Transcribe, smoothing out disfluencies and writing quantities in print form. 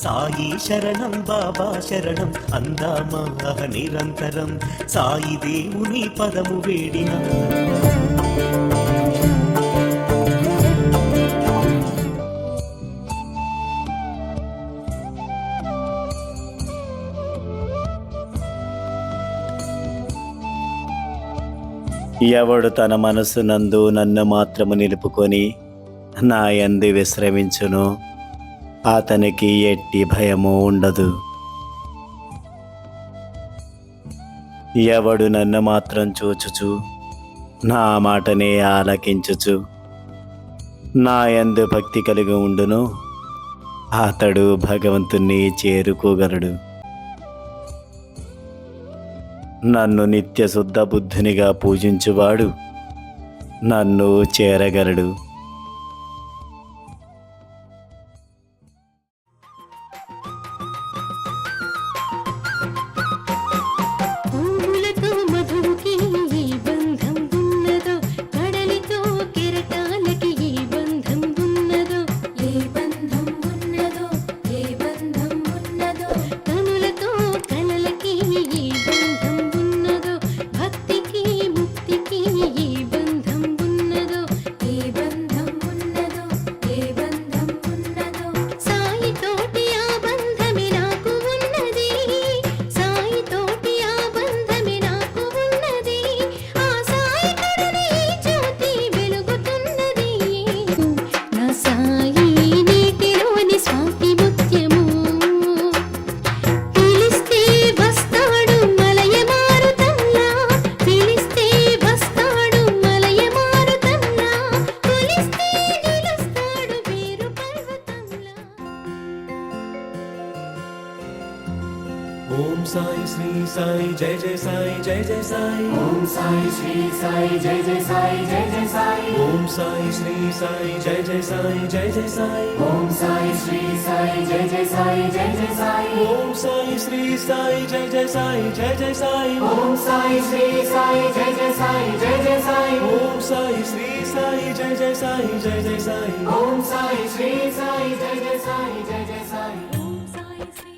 సాయి శరణం బాబా శరణం అందామా నిరంతరం సాయి దేవుని పదము వేడిన ఎవడు తన మనస్సునందు నన్ను మాత్రము నిలుపుకొని నా యందు విశ్రమించును అతనికి ఎట్టి భయము ఉండదు. ఎవడు నన్ను మాత్రం చూచుచు నా మాటనే ఆలకించుచు నా యందు భక్తి కలిగి ఉండును అతడు భగవంతుణ్ణి చేరుకోగలడు. నన్ను నిత్య శుద్ధ బుద్ధునిగా పూజించువాడు నన్ను చేరగలడు. ओम साई श्री साई जय जय साई जय जय साई। ओम साई श्री साई जय जय साई जय जय साई। ओम साई श्री साई जय जय साई जय जय साई। ओम साई श्री साई जय जय साई जय जय साई। ओम साई श्री साई जय जय साई जय जय साई। ओम साई श्री साई जय जय साई जय जय साई। ओम साई श्री साई जय जय साई जय जय साई। ओम साई श्री साई जय जय साई जय जय साई। ओम साई श्री